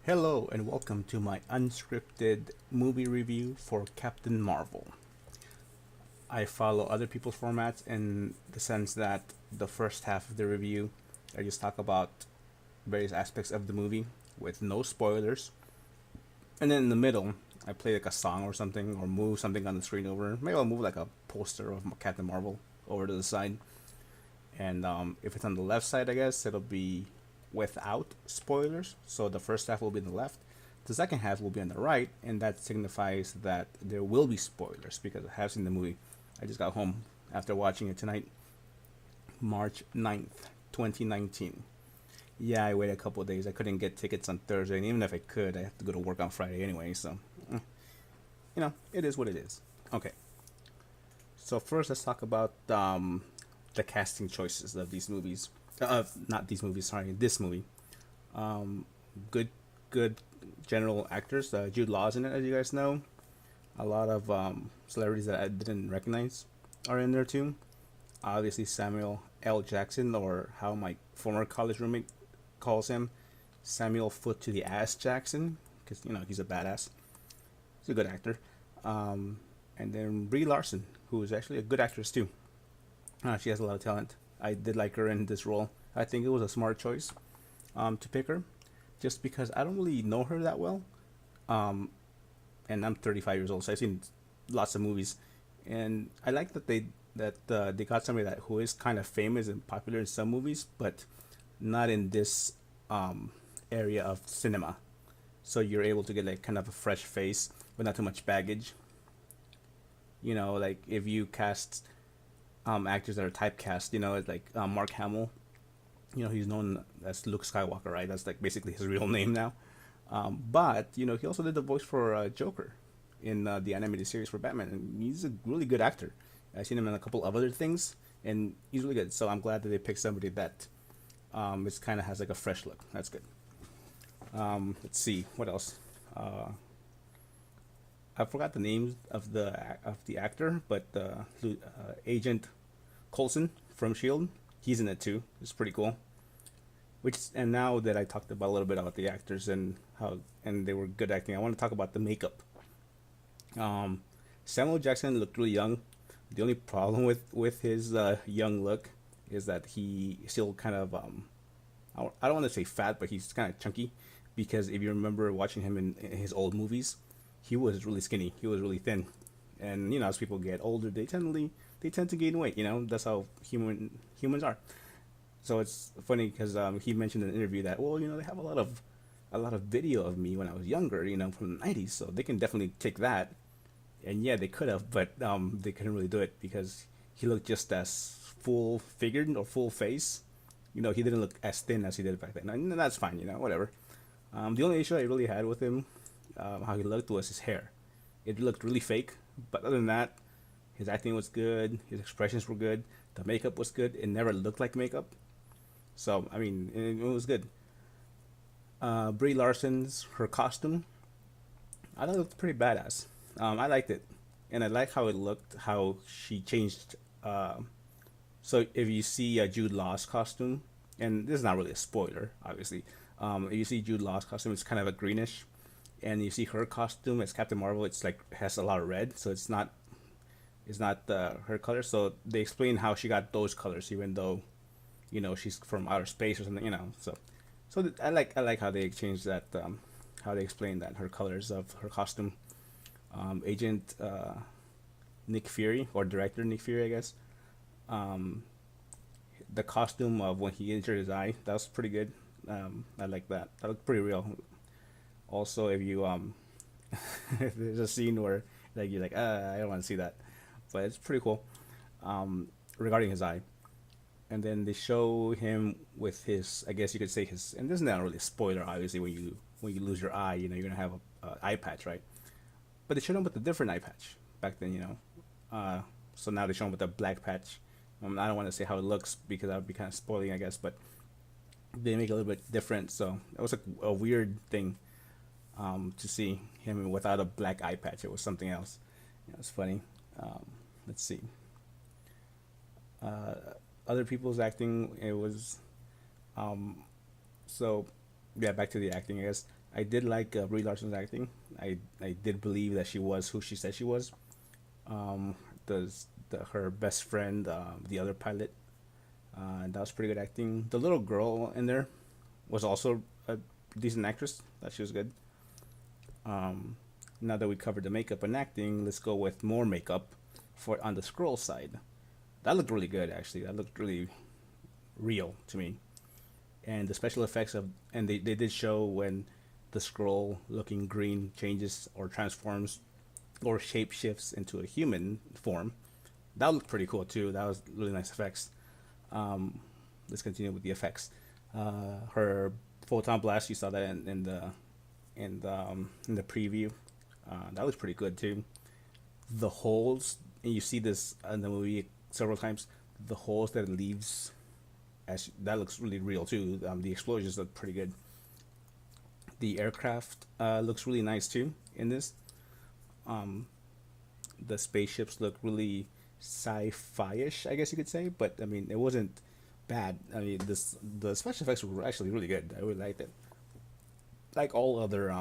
Hello and welcome to my unscripted movie review for Captain Marvel. I follow other people's formats in the sense that the first half of the review, I just talk about various aspects of the movie with no spoilers. And then in the middle, I play like a song or something or move something on the screen over. Maybe I'll move like a poster of Captain Marvel over to the side. And if it's on the left side, I guess it'll be without spoilers. So the first half will be on the left, the second half will be on the right, and that signifies that there will be spoilers because I have seen the movie. I just got home after watching it tonight, March 9th, 2019. Yeah, I waited a couple of days. I couldn't get tickets on Thursday, and even if I could, I have to go to work on Friday anyway. So, it is what it is. Okay. So first, let's talk about the casting choices of these movies. Not these movies. Sorry, this movie. Um, good, good general actors. Jude Law's in it, as you guys know. A lot of celebrities that I didn't recognize are in there too. Obviously, Samuel L. Jackson, or how my former college roommate calls him, Samuel Foot to the Ass Jackson, because he's a badass. He's a good actor. And then Brie Larson, who is actually a good actress too. She has a lot of talent. I did like her in this role. I think it was a smart choice to pick her, just because I don't really know her that well. Um, and I'm 35 years old, so I've seen lots of movies, and I like that they got somebody that who is kind of famous and popular in some movies, but not in this area of cinema. So you're able to get like kind of a fresh face with not too much baggage. Like if you cast actors that are typecast, it's like Mark Hamill. He's known as Luke Skywalker, right? That's like basically his real name now. But he also did the voice for Joker in the animated series for Batman, and he's a really good actor. I've seen him in a couple of other things, and he's really good. So I'm glad that they picked somebody that is kind of has like a fresh look. That's good. Let's see what else. I forgot the names of the actor, but Agent Coulson from Shield, he's in it too. It's pretty cool. And now that I talked about a little bit about the actors and how and they were good acting, I want to talk about the makeup. Um, Samuel Jackson looked really young. The only problem with his young look is that he still kind of I don't want to say fat, but he's kind of chunky. Because if you remember watching him in his old movies, he was really skinny. He was really thin, and as people get older, they tend to gain weight. That's how humans are. So it's funny because he mentioned in an interview that they have a lot of video of me when I was younger, from the '90s, so they can definitely take that. And yeah, they could have, but they couldn't really do it because he looked just as full figured or full face. He didn't look as thin as he did back then, and that's fine. Whatever. The only issue I really had with him, how he looked, was his hair. It looked really fake, but other than that, his acting was good. His expressions were good. The makeup was good. It never looked like makeup. So I mean, it was good. Brie Larson's her costume, I thought it looked pretty badass. I liked it, and I like how it looked. How she changed. So if you see Jude Law's costume, and this is not really a spoiler, obviously. If you see Jude Law's costume, it's kind of a greenish, and you see her costume as Captain Marvel, it's like has a lot of red, so it's not her color. So they explain how she got those colors, even though she's from outer space or something. I like how they changed that. How they explain that her colors of her costume. Agent Nick Fury, or director Nick Fury, I guess. Um, the costume of when he injured his eye, that was pretty good. I like that. That looked pretty real. Also, if you there's a scene where like you're like, I don't want to see that, but it's pretty cool. Regarding his eye, and then they show him with his, I guess you could say his, and this is not really a spoiler, obviously. When you lose your eye, you're gonna have a eye patch, right? But they showed him with a different eye patch back then. So now they show him with a black patch. I don't want to say how it looks because that would be kind of spoiling, I guess, but they make it a little bit different. So it was a weird thing to see him without a black eye patch. It was something else. It was funny. Let's see. Uh, Other people's acting, it was um, so Yeah, back to the acting. I guess I did like Brie Larson's acting. I did believe that she was who she said she was. Um, her best friend, the other pilot, that was pretty good acting. The little girl in there was also a decent actress. That she was good. Um, Now that we covered the makeup and acting, let's go with more makeup for on the scroll side. That looked really good, actually. That looked really real to me. And the special effects of and they did show when the scroll looking green changes or transforms or shape shifts into a human form. That looked pretty cool too. That was really nice effects. Um, let's continue with the effects. Her photon blast, you saw that in the preview. That looks pretty good too. The holes, and you see this in the movie several times. The holes that it leaves, as that looks really real too. The explosions look pretty good. The aircraft looks really nice too in this. Um, the spaceships look really sci-fi-ish, I guess you could say. But I mean, it wasn't bad. I mean, the special effects were actually really good. I really liked it. Like all other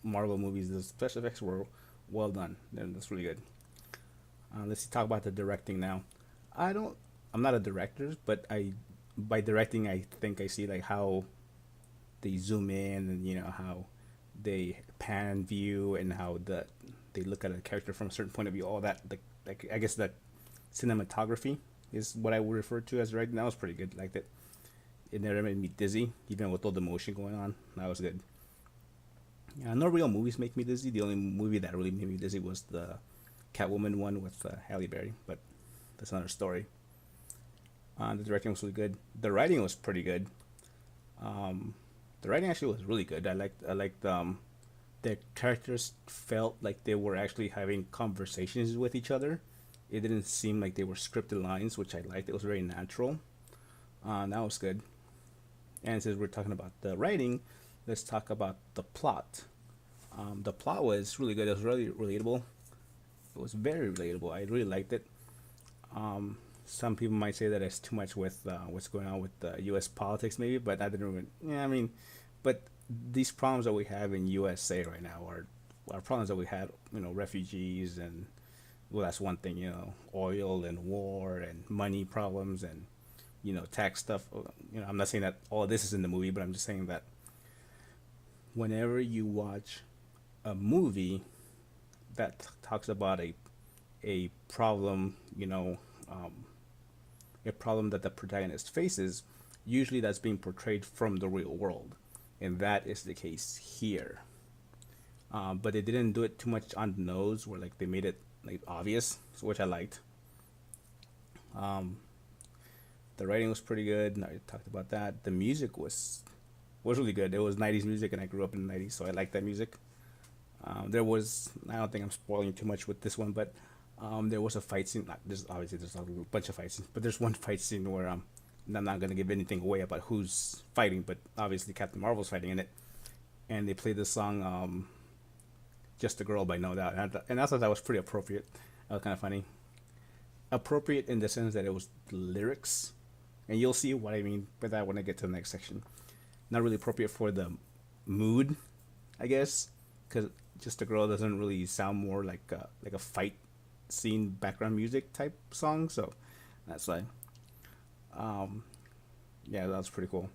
Marvel movies, the special effects were well done. That's really good. Let's talk about the directing now. I don't. I'm not a director, but I by directing I think I see like how they zoom in and how they pan view and how they look at a character from a certain point of view. All that like I guess that cinematography is what I would refer to as directing. That was pretty good. Like that, it never made me dizzy, even with all the motion going on. That was good. Yeah, no real movies make me dizzy. The only movie that really made me dizzy was the Catwoman one with Halle Berry, but that's another story. The directing was really good. The writing was pretty good. Um, the writing actually was really good. I liked the characters felt like they were actually having conversations with each other. It didn't seem like they were scripted lines, which I liked. It was very natural. That was good. And since we're talking about the writing, let's talk about the plot. The plot was really good. It was really relatable. It was very relatable. I really liked it. Some people might say that it's too much with what's going on with U.S. politics, maybe, but I didn't even. Yeah, I mean, but these problems that we have in USA right now are problems that we had. Refugees and well, that's one thing. Oil and war and money problems and tax stuff. I'm not saying that all of this is in the movie, but I'm just saying that whenever you watch a movie that talks about a problem, a problem that the protagonist faces, usually that's being portrayed from the real world, and that is the case here. But they didn't do it too much on the nose, where like they made it like obvious, which I liked. Um, the writing was pretty good. I talked about that. The music was really good. It was '90s music, and I grew up in the '90s, so I like that music. There was I don't think I'm spoiling too much with this one, but there was a fight scene. There's obviously there's a bunch of fight scenes, but there's one fight scene where I'm not gonna give anything away about who's fighting, but obviously Captain Marvel's fighting in it, and they played the song "Just a Girl" by No Doubt, and I thought that was pretty appropriate. Kind of funny, appropriate in the sense that it was lyrics, and you'll see what I mean by that when I get to the next section. Not really appropriate for the mood, I guess, because "Just a Girl" doesn't really sound more like a fight scene background music type song, so that's why. Um, yeah, that was pretty cool.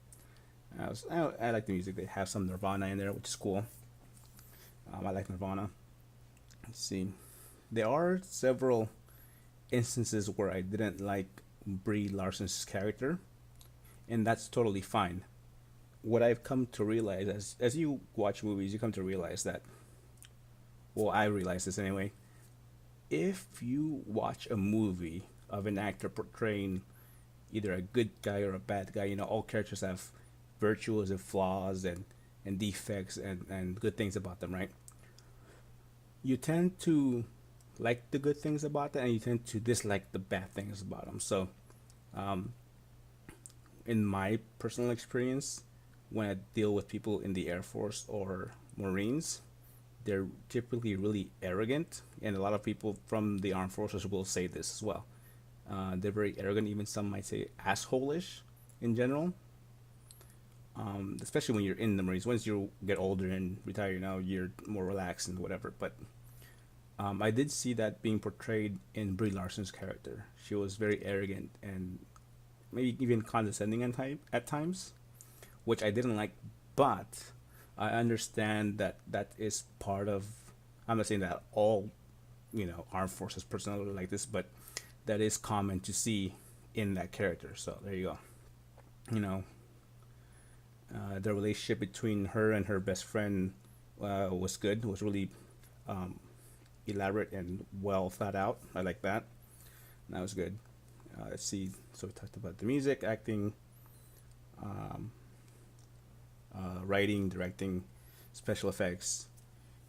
I like the music. They have some Nirvana in there, which is cool. I like Nirvana. Let's see. There are several instances where I didn't like Brie Larson's character, and that's totally fine. What I've come to realize as you watch movies, you come to realize that. Well, I realize this anyway. If you watch a movie of an actor portraying either a good guy or a bad guy, all characters have virtues and flaws and defects and good things about them, right? You tend to like the good things about them and you tend to dislike the bad things about them. So, um, in my personal experience, when I deal with people in the Air Force or Marines, they're typically really arrogant, and a lot of people from the armed forces will say this as well. They're very arrogant, even some might say asshole-ish in general. especially when you're in the Marines. Once you get older and retire, you're more relaxed and whatever. But I did see that being portrayed in Brie Larson's character. She was very arrogant and maybe even condescending at times, which I didn't like. But I understand that that is part of. I'm not saying that all, armed forces personnel are like this, but that is common to see in that character. So there you go. You know, the relationship between her and her best friend was good. Was really um, elaborate and well thought out. I like that. That was good. Let's see. So we talked about the music, acting, um, writing, directing, special effects.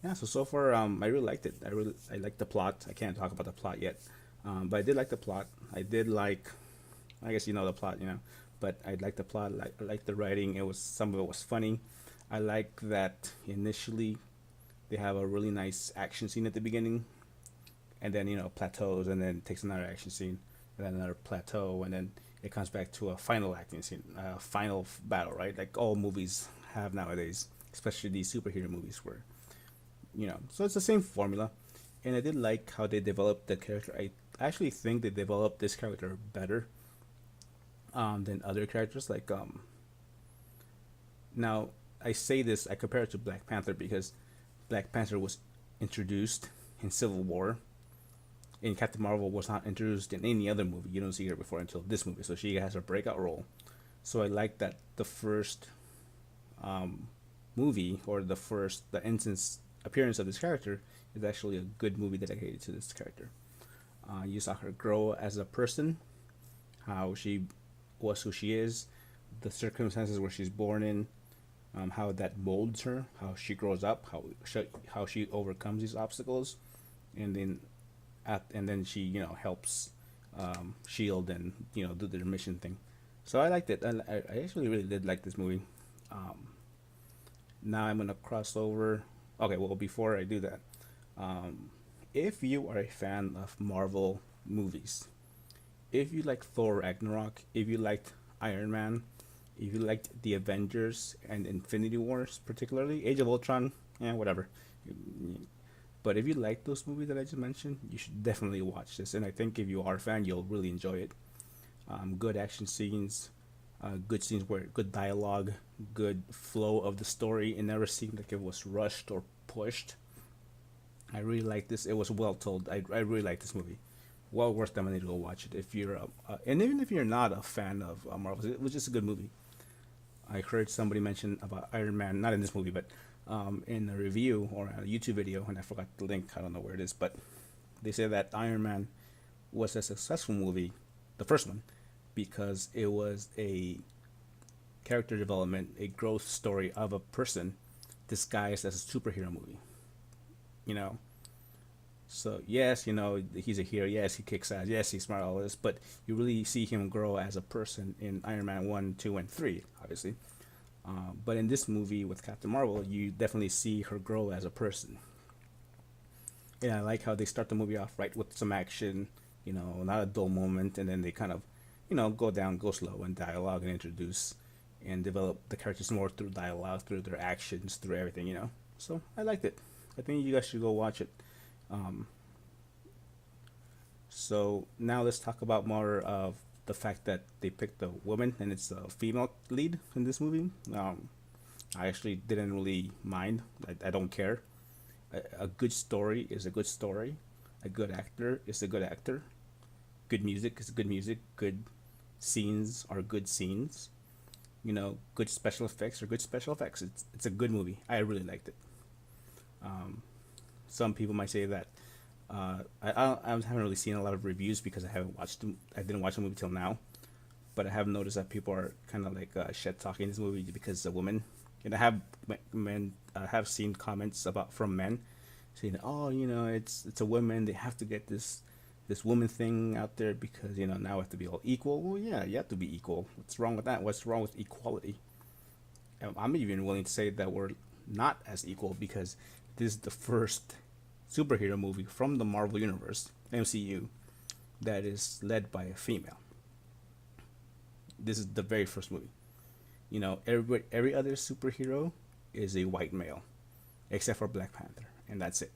Yeah. So far, I really liked it. I liked the plot. I can't talk about the plot yet, but I did like the plot. I did like. I guess you know the plot, but I liked the plot. I liked the writing. It was some of it was funny. I like that initially they have a really nice action scene at the beginning, and then plateaus, and then takes another action scene, and then another plateau, and then it comes back to a final acting scene, final battle, right? Like all movies have nowadays, especially these superhero movies, where So it's the same formula, and I did like how they developed the character. I actually think they developed this character better than other characters. Like now I say this, I compare it to Black Panther because Black Panther was introduced in Civil War, and Captain Marvel was not introduced in any other movie. You don't see her before until this movie, so she has a breakout role. So I like that the first um, movie or the instance appearance of this character is actually a good movie dedicated to this character. You saw her grow as a person, how she was who she is, the circumstances where she's born in, how that molds her, how she grows up, how she overcomes these obstacles, and then she helps Shield and do their mission thing. So I liked it. I actually really did like this movie. Um, Now I'm gonna cross over. Okay, well before I do that, um, if you are a fan of Marvel movies, if you like Thor Ragnarok, if you liked Iron Man, if you liked the Avengers and Infinity Wars, particularly Age of Ultron, whatever. But if you like those movies that I just mentioned, you should definitely watch this. And I think if you are a fan, you'll really enjoy it. Good action scenes, good scenes where good dialogue, good flow of the story. It never seemed like it was rushed or pushed. I really like this. It was well told. I really like this movie. Well worth the money to go watch it. If you're and even if you're not a fan of Marvel, it was just a good movie. I heard somebody mention about Iron Man, not in this movie, but in a review or a YouTube video, and I forgot the link. I don't know where it is, but they say that Iron Man was a successful movie, the first one, because it was a character development, a growth story of a person disguised as a superhero movie. You know, so yes, he's a hero. Yes, he kicks ass. Yes, he's smart. All this, but you really see him grow as a person in Iron Man 1, 2, and 3, obviously. But in this movie with Captain Marvel, you definitely see her grow as a person. And I like how they start the movie off right with some action, not a dull moment, and then they kind of, go slow and dialogue and introduce and develop the characters more through dialogue, through their actions, through everything. So I liked it. I think you guys should go watch it. Um, so now let's talk about more of the fact that they picked a woman and it's a female lead in this movie. I actually didn't really mind. I don't care. A good story is a good story. A good actor is a good actor. Good music is good music. Good scenes are good scenes. Good special effects are good special effects. It's a good movie. I really liked it. Um, some people might say that I haven't really seen a lot of reviews because I didn't watch the movie till now, but I have noticed that people are kind of like shit talking this movie because it's a woman, and I have seen comments from men saying, oh, it's a woman, they have to get this woman thing out there because now we have to be all equal. Well, yeah, you have to be equal. What's wrong with that? What's wrong with equality? I'm even willing to say that we're not as equal because this is the first superhero movie from the Marvel Universe, MCU, that is led by a female. This is the very first movie. every other superhero is a white male, except for Black Panther, and that's it.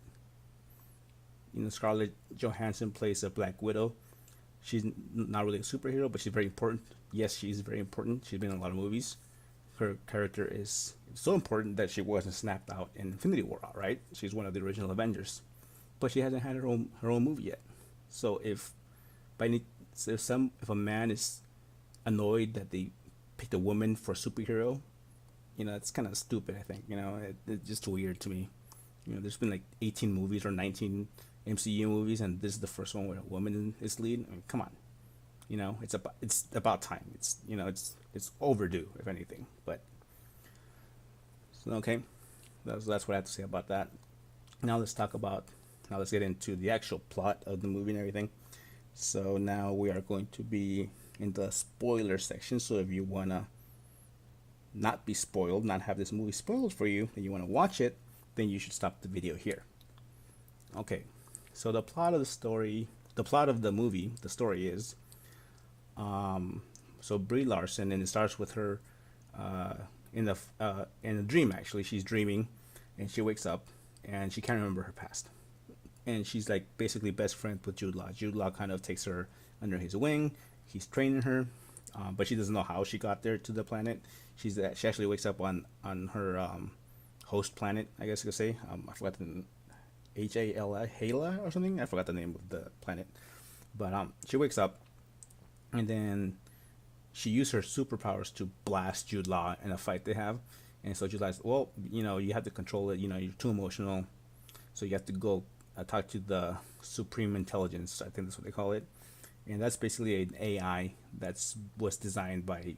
Scarlett Johansson plays a Black Widow. She's not really a superhero, but she's very important. Yes, she's very important. She's been in a lot of movies. Her character is so important that she wasn't snapped out in Infinity War, right? She's one of the original Avengers, but she hasn't had her own movie yet. So if a man is annoyed that they picked a woman for superhero, it's kind of stupid. I think it's just weird to me. There's been like 18 movies or 19 MCU movies, and this is the first one where a woman is lead. I mean, come on, it's about time. It's overdue, if anything. But so, okay, that's what I have to say about that. Now let's get into the actual plot of the movie and everything. So now we are going to be in the spoiler section. So if you wanna not be spoiled, not have this movie spoiled for you, and you wanna watch it, then you should stop the video here. Okay, so the plot of the movie, the story is, so Brie Larson, and it starts with her in a dream. Actually, she's dreaming, and she wakes up, and she can't remember her past, and she's like basically best friend with Jude Law. Jude Law kind of takes her under his wing. He's training her, but she doesn't know how she got there to the planet. She actually wakes up on her host planet, I guess you could say. I forgot the Hala or something. I forgot the name of the planet, but she wakes up, and then she used her superpowers to blast Jude Law in a fight they have. And so Jude Law's, well, you have to control it. You're too emotional, so you have to go talk to the Supreme Intelligence. I think that's what they call it, and that's basically an AI was designed by,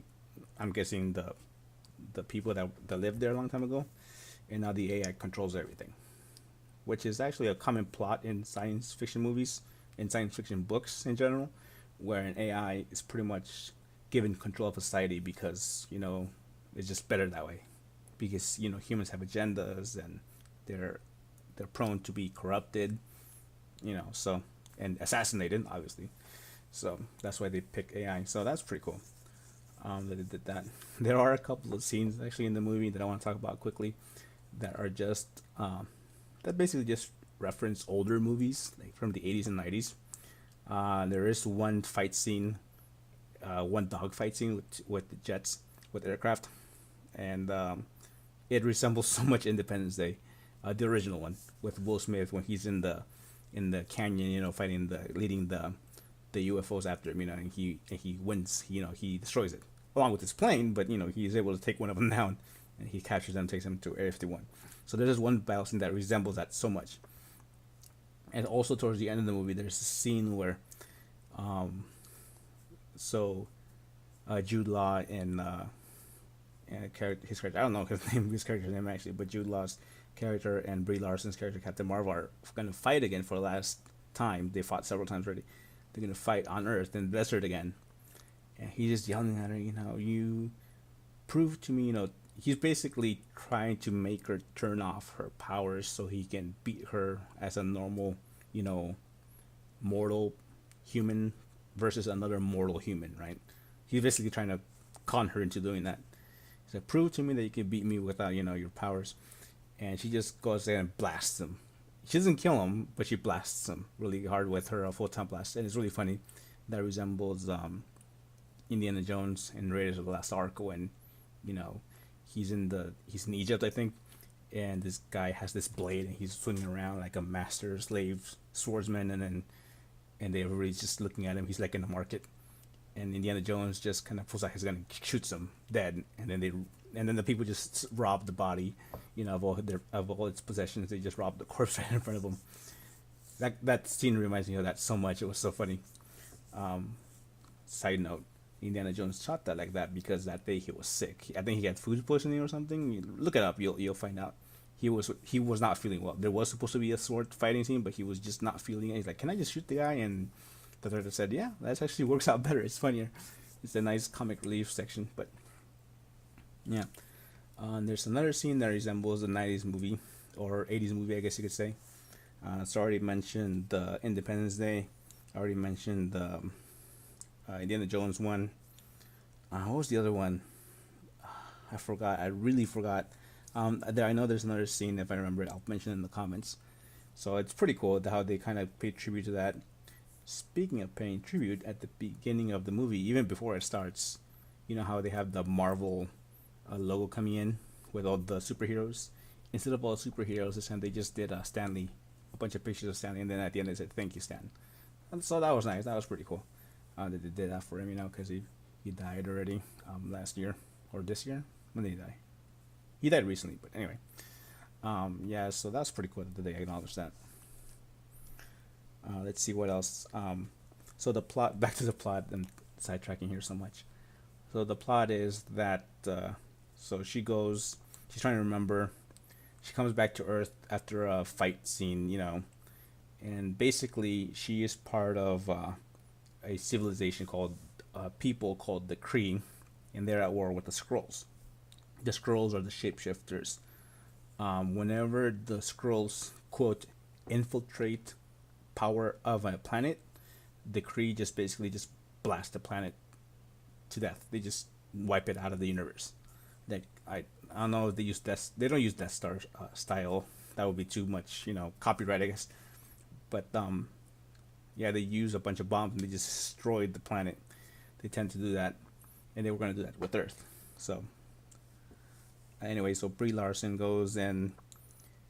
I'm guessing, the people that lived there a long time ago, and now the AI controls everything, which is actually a common plot in science fiction movies, in science fiction books in general, where an AI is pretty much given control of society because it's just better that way, because humans have agendas and they're prone to be corrupted, so, and assassinated, obviously. So that's why they pick AI. So that's pretty cool that they did that. There are a couple of scenes actually in the movie that I want to talk about quickly that are just that basically just reference older movies like from the 80s and 90s. There is one fight scene, one dog fight scene with the jets, with aircraft, and it resembles so much Independence Day, the original one with Will Smith when he's in the canyon, fighting leading the UFOs after him, and he wins, he destroys it along with his plane, but he's able to take one of them down, and he captures them, takes them to Area 51. So there's this one battle scene that resembles that so much. And also towards the end of the movie, there's a scene where, Jude Law and his character, I don't know his character's name actually, but Jude Law's character and Brie Larson's character, Captain Marvel, are going to fight again for the last time. They fought several times already. They're going to fight on Earth in the desert again. And he's just yelling at her, you prove to me, he's basically trying to make her turn off her powers so he can beat her as a normal, mortal human versus another mortal human, right? He's basically trying to con her into doing that. He said, prove to me that you can beat me without, your powers. And she just goes there and blasts him. She doesn't kill him, but she blasts him really hard with her photon blast. And it's really funny. That resembles Indiana Jones in Raiders of the Lost Ark when, he's in Egypt, I think, and this guy has this blade and he's swinging around like a master slave swordsman, and everybody's just looking at him. He's like in the market, and Indiana Jones just kind of pulls out his gun and shoots him dead, and then the people just rob the body, of all its possessions. They just rob the corpse right in front of them. That scene reminds me of that so much. It was so funny. Side note: Indiana Jones shot that like that because that day he was sick. I think he had food poisoning or something. You look it up, you'll find out. He was not feeling well. There was supposed to be a sword fighting scene, but he was just not feeling it. He's like, "Can I just shoot the guy?" And the director said, "Yeah, that actually works out better. It's funnier. It's a nice comic relief section." But yeah, there's another scene that resembles a 90s movie or 80s movie, I guess you could say. So I already mentioned the Independence Day. I already mentioned the Indiana Jones one. What was the other one? I forgot. I really forgot. I know there's another scene. If I remember it, I'll mention it in the comments. So it's pretty cool how they kind of pay tribute to that. Speaking of paying tribute, at the beginning of the movie, even before it starts, you know how they have the Marvel logo coming in with all the superheroes. Instead of all the superheroes, this time they just did Stanley, a bunch of pictures of Stanley, and then at the end they said "Thank you, Stan." And so that was nice. That was pretty cool. That they did that for him, because he died already last year or this year. When did he die? He died recently, but anyway. Yeah, so that's pretty cool that they acknowledged that. Let's see what else. So the plot, back to the plot. I'm sidetracking here so much. So the plot is that so she's trying to remember. She comes back to Earth after a fight scene, and basically she is part of a civilization called people called the Kree, and they're at war with the Skrulls. The Skrulls are the shapeshifters. Whenever the Skrulls quote infiltrate power of a planet, the Kree just basically just blast the planet to death. They just wipe it out of the universe. Like I don't know if they use Death. They don't use Death Star style. That would be too much, copyright, I guess. But yeah, they use a bunch of bombs and they just destroyed the planet. They tend to do that, and they were going to do that with Earth. So anyway, so Brie Larson goes and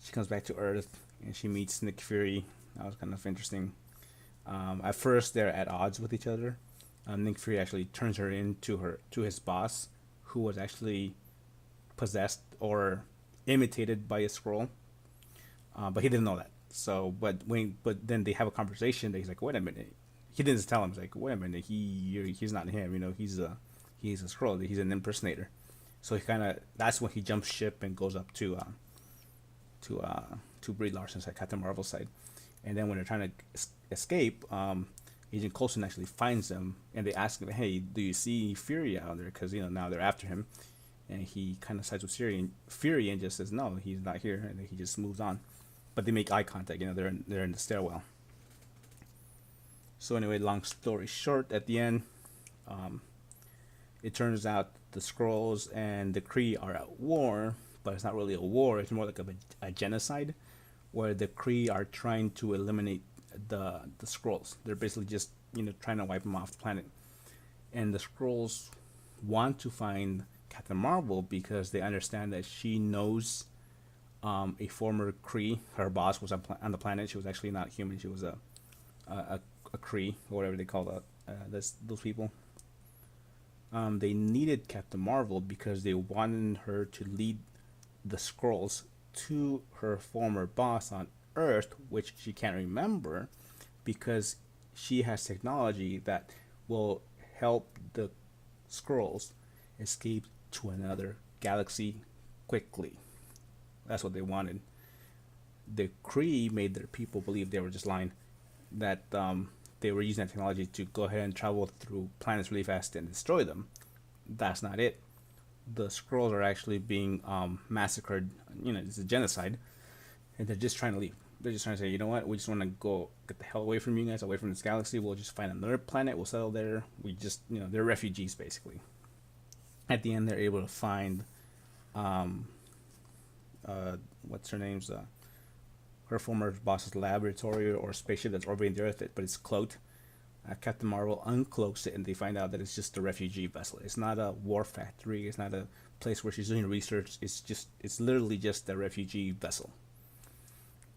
she comes back to Earth and she meets Nick Fury. That was kind of interesting. At first, they're at odds with each other. Nick Fury actually turns her into his boss, who was actually possessed or imitated by a Skrull, but he didn't know that. So, but then they have a conversation. That he's like, "Wait a minute." He didn't tell him. He's like, "Wait a minute. He's not him. He's a Skrull. He's an impersonator." So that's when he jumps ship and goes up to Brie Larson's side, Captain Marvel's side. And then when they're trying to escape, Agent Coulson actually finds them, and they ask him, "Hey, do you see Fury out there?" Because now they're after him, and he kind of sides with Fury and just says, "No, he's not here," and then he just moves on. But they make eye contact. They're in the stairwell. So anyway, long story short, at the end, it turns out the Skrulls and the Kree are at war, but it's not really a war. It's more like a genocide, where the Kree are trying to eliminate the Skrulls. They're basically just trying to wipe them off the planet, and the Skrulls want to find Captain Marvel because they understand that she knows a former Kree. Her boss was on the planet. She was actually not human. She was a Kree, or whatever they call those people. They needed Captain Marvel because they wanted her to lead the Skrulls to her former boss on Earth, which she can't remember because she has technology that will help the Skrulls escape to another galaxy quickly. That's what they wanted. The Kree made their people believe, they were just lying, that they were using that technology to go ahead and travel through planets really fast and destroy them. That's not it. The Skrulls are actually being massacred. It's a genocide, and they're just trying to leave. They're just trying to say, you know what? We just want to go get the hell away from you guys, away from this galaxy. We'll just find another planet. We'll settle there. We just, they're refugees basically. At the end, they're able to find, what's her name's, her former boss's laboratory or spaceship that's orbiting the Earth, but it's cloaked. Captain Marvel uncloaks it, and they find out that it's just a refugee vessel. It's not a war factory. It's not a place where she's doing research. It's literally just a refugee vessel.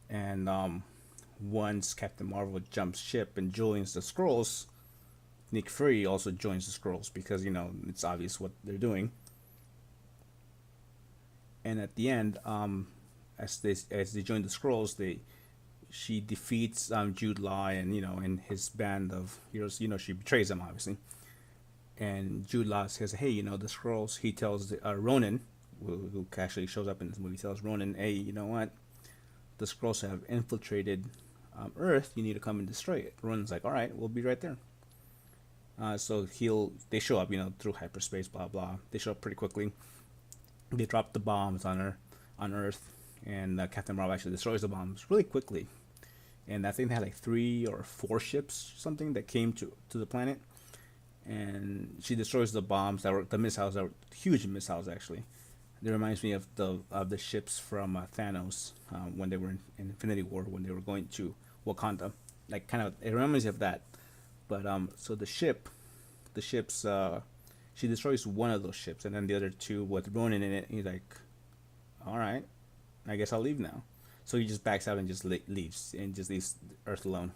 And once Captain Marvel jumps ship and joins the Skrulls, Nick Fury also joins the Skrulls because it's obvious what they're doing. And at the end, as they join the Skrulls, she defeats Jude Law and his band of heroes. She betrays them obviously, and Jude Law says, "Hey, the Skrulls." He tells Ronan, who actually shows up in this movie, tells Ronan, "Hey, you know what? The Skrulls have infiltrated Earth. You need to come and destroy it." Ronan's like, "All right, we'll be right there." So they show up, through hyperspace, blah blah. They show up pretty quickly. They drop the bombs on Earth, and Captain Marvel actually destroys the bombs really quickly. And I think they had like 3 or 4 ships, something, that came to the planet. and she destroys the bombs that were the missiles that were huge missiles actually. It reminds me of the ships from Thanos when they were in Infinity War when they were going to Wakanda. Like kind of, it reminds me of that. But so the ships, she destroys one of those ships, and then the other two with Ronan in it. He's like, all right, I guess I'll leave now. So he just backs out and just leaves and just leaves Earth alone.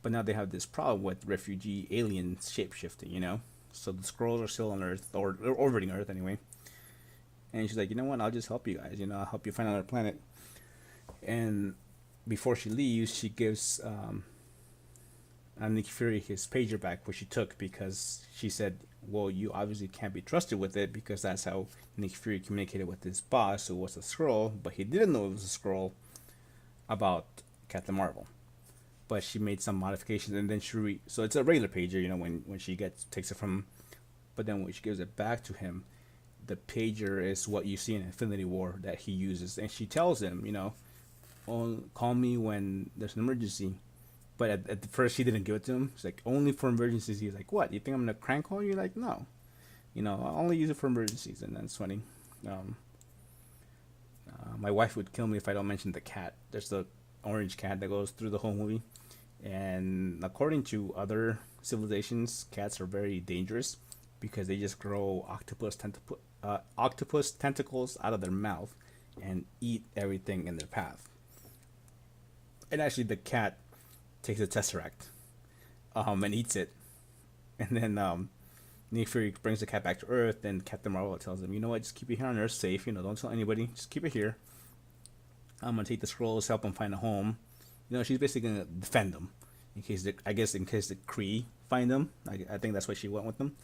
But now they have this problem with refugee alien shapeshifting, you know. So the Skrulls are still on Earth or orbiting Earth anyway. And she's like, you know what? I'll just help you guys. You know, I'll help you find another planet. And before she leaves, she gives Nick Fury his pager back, which she took because she said, well, you obviously can't be trusted with it because that's how Nick Fury communicated with his boss, who was a Skrull, but he didn't know it was a Skrull about Captain Marvel. But she made some modifications, and then so it's a regular pager, you know, when she takes it from, but then when she gives it back to him, the pager is what you see in Infinity War that he uses, and she tells him, you know, oh, call me when there's an emergency. But at the first, she didn't give it to him. She's like, only for emergencies. He's like, what? You think I'm gonna crank call you? Like, no, you know, I'll only use it for emergencies. And then it's funny. My wife would kill me if I don't mention the cat. There's the orange cat that goes through the whole movie, and according to other civilizations, cats are very dangerous because they just grow octopus tentacles out of their mouth and eat everything in their path. And actually, the cat takes a tesseract, and eats it, and then Nick Fury brings the cat back to Earth, and Captain Marvel tells him, you know what, just keep it here on Earth safe. You know, don't tell anybody. Just keep it here. I'm gonna take the Skrulls, help them find a home. You know, she's basically gonna defend them in case in case the Kree find them. I think that's why she went with them,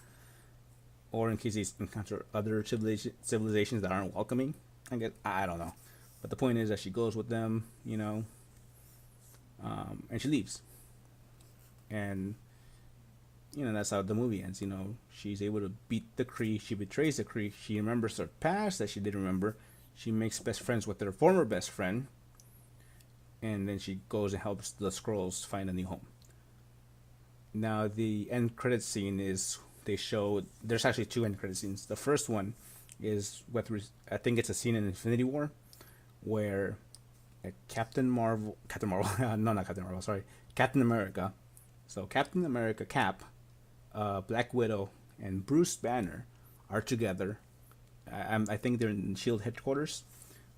or in case they encounter other civilizations that aren't welcoming. I don't know, but the point is that she goes with them. You know, and she leaves, and you know that's how the movie ends. You know, she's able to beat the Kree. She betrays the Kree. She remembers her past that she didn't remember. She makes best friends with her former best friend, and then she goes and helps the Skrulls find a new home. Now the end credit scene is they show there's actually two end credit scenes. The first one is I think it's a scene in Infinity War where Captain America. So Captain America, Cap, Black Widow, and Bruce Banner are together. I think they're in Shield headquarters.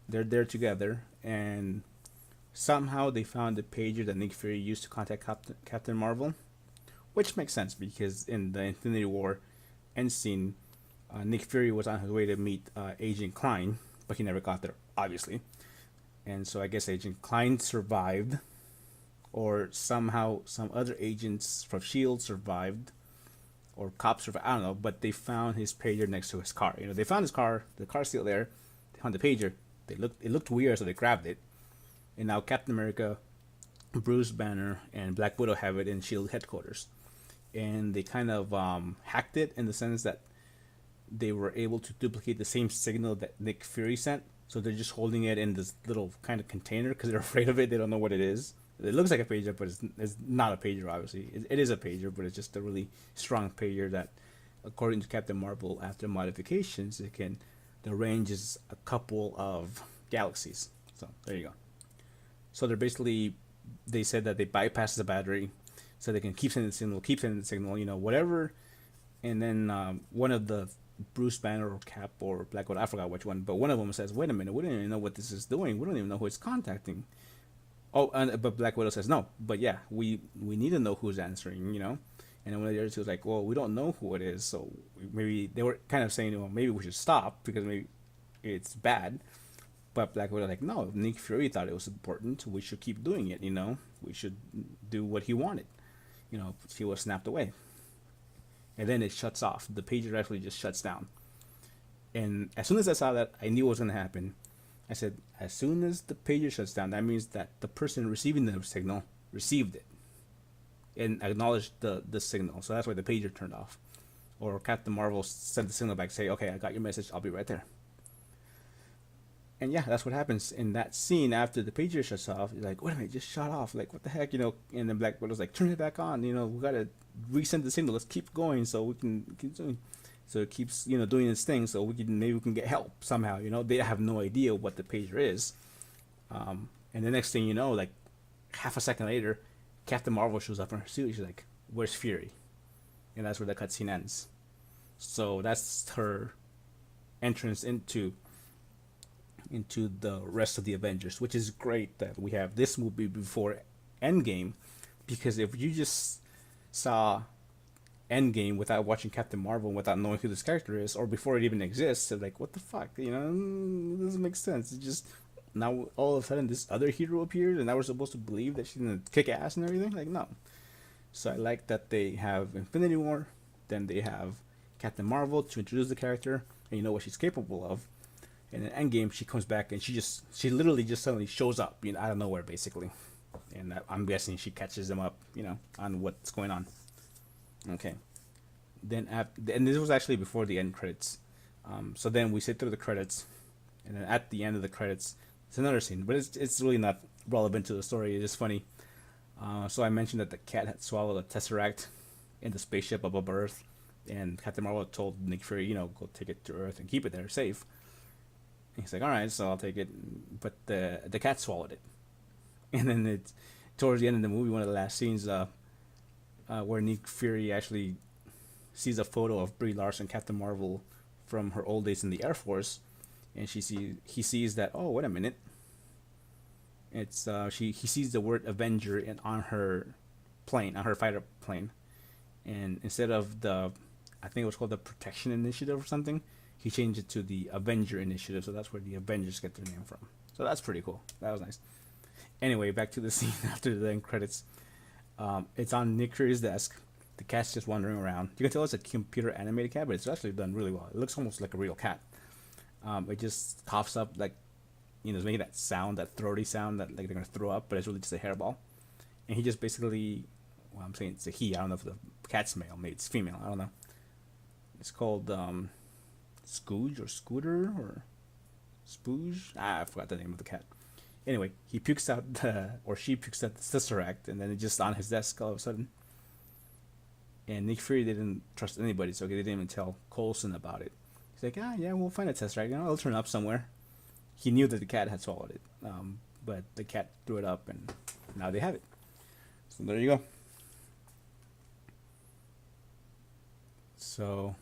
They're there together, and somehow they found the pager that Nick Fury used to contact Captain Marvel, which makes sense because in the Infinity War end scene, Nick Fury was on his way to meet Agent Klein, but he never got there, obviously. And so I guess Agent Klein survived, or somehow some other agents from Shield survived, or cops survived. I don't know, but they found his pager next to his car. You know, they found his car. The car's still there. They found the pager. It looked weird, so they grabbed it. And now Captain America, Bruce Banner, and Black Widow have it in Shield headquarters, and they kind of hacked it in the sense that they were able to duplicate the same signal that Nick Fury sent. So they're just holding it in this little kind of container because they're afraid of it. They don't know what it is. It looks like a pager, but it's not a pager, obviously. It is a pager, but it's just a really strong pager that, according to Captain Marvel, after modifications, the range is a couple of galaxies. So there you go. So they said that they bypass the battery so they can keep sending the signal, you know, whatever. And then one of the Bruce Banner or Cap or Black Widow, I forgot which one, but one of them says, wait a minute, we don't even know what this is doing. We don't even know who it's contacting. Oh, but Black Widow says, no, but yeah, we need to know who's answering, you know. And then one of the others was like, well, we don't know who it is, so maybe they were kind of saying, well, maybe we should stop because maybe it's bad. But Black Widow like, no, Nick Fury thought it was important. We should keep doing it, you know. We should do what he wanted. You know, he was snapped away. And then it shuts off. The pager actually just shuts down. And as soon as I saw that, I knew what was going to happen. I said, as soon as the pager shuts down, that means that the person receiving the signal received it and acknowledged the signal. So that's why the pager turned off. Or Captain Marvel sent the signal back, say, okay, I got your message. I'll be right there. And yeah, that's what happens in that scene after the pager shuts off. You're like, wait a minute, just shut off. Like, what the heck, you know? And then Black Widow's like, turn it back on. You know, we gotta resend the signal. Let's keep going so we can keep doing. So it keeps, you know, doing its thing. So maybe we can get help somehow. You know, they have no idea what the pager is. And the next thing you know, like half a second later, Captain Marvel shows up in her suit. She's like, "Where's Fury?" And that's where the cutscene ends. So that's her entrance into the rest of the Avengers, which is great that we have this movie before Endgame, because if you just saw Endgame without watching Captain Marvel, without knowing who this character is, or before it even exists, it's like, what the fuck, you know, it doesn't make sense. It's just now all of a sudden this other hero appeared, and now we're supposed to believe that she's gonna kick ass and everything. Like, no. So I like that they have Infinity War, then they have Captain Marvel to introduce the character, and you know what she's capable of. And in Endgame, she comes back and she literally just suddenly shows up, you know, out of nowhere, basically. And I'm guessing she catches them up, you know, on what's going on. Okay. And this was actually before the end credits. So then we sit through the credits, and then at the end of the credits, it's another scene, but it's really not relevant to the story. It's just funny. So I mentioned that the cat had swallowed a tesseract in the spaceship above Earth, and Captain Marvel told Nick Fury, you know, go take it to Earth and keep it there safe. He's like, all right, so I'll take it, but the cat swallowed it. And then towards the end of the movie, one of the last scenes, where Nick Fury actually sees a photo of Brie Larson, Captain Marvel, from her old days in the Air Force, and he sees that, oh, wait a minute, it's he sees the word Avenger on her plane, on her fighter plane, and instead of I think it was called the Protection Initiative or something, he changed it to the Avenger Initiative, so that's where the Avengers get their name from. So that's pretty cool. That was nice. Anyway, back to the scene after the end credits. It's on Nick Fury's desk. The cat's just wandering around. You can tell it's a computer animated cat, but it's actually done really well. It looks almost like a real cat. It just coughs up, like, you know, it's making that sound, that throaty sound that like they're gonna throw up, but it's really just a hairball. And he just basically, well, I'm saying it's a he. I don't know if the cat's male, maybe it's female. I don't know. It's called Scooge or Scooter or Spooge. I forgot the name of the cat. Anyway, he pukes out she pukes out the Tesseract, and then it's just on his desk all of a sudden. And Nick Fury didn't trust anybody, so he didn't even tell Coulson about it. He's like, yeah, we'll find a Tesseract. You know, it'll turn up somewhere. He knew that the cat had swallowed it, but the cat threw it up, and now they have it. So there you go. So,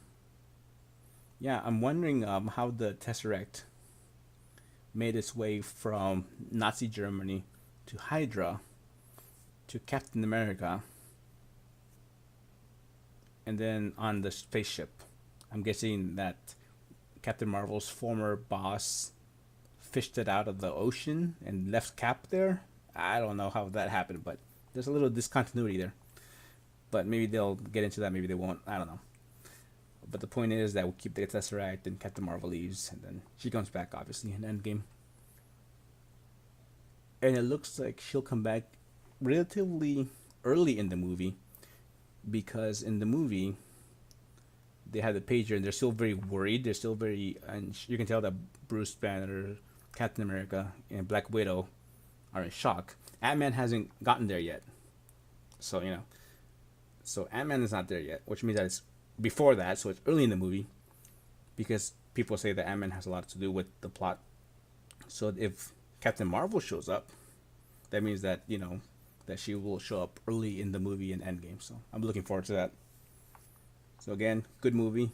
yeah, I'm wondering how the Tesseract made its way from Nazi Germany to Hydra to Captain America and then on the spaceship. I'm guessing that Captain Marvel's former boss fished it out of the ocean and left Cap there. I don't know how that happened, but there's a little discontinuity there. But maybe they'll get into that, maybe they won't. I don't know. But the point is that we'll keep the Tesseract, and Captain Marvel leaves, and then she comes back, obviously, in Endgame. And it looks like she'll come back relatively early in the movie, because in the movie, they have the pager, and they're still very worried. They're still very, and you can tell that Bruce Banner, Captain America, and Black Widow are in shock. Ant-Man hasn't gotten there yet. So, you know, so Ant-Man is not there yet, which means that it's before that, so it's early in the movie, because people say that Ant-Man has a lot to do with the plot. So if Captain Marvel shows up, that means that, you know, that she will show up early in the movie in Endgame. So I'm looking forward to that. So again, good movie.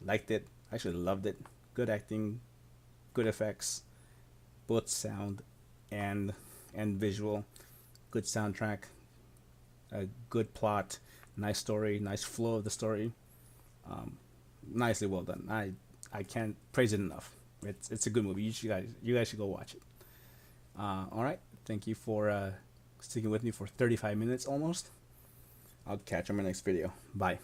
Liked it. Actually loved it. Good acting, good effects, both sound and visual. Good soundtrack, a good plot, nice story, nice flow of the story. Nicely well done. I can't praise it enough. It's a good movie. You guys should go watch it. All right. Thank you for sticking with me for 35 minutes almost. I'll catch you in my next video. Bye.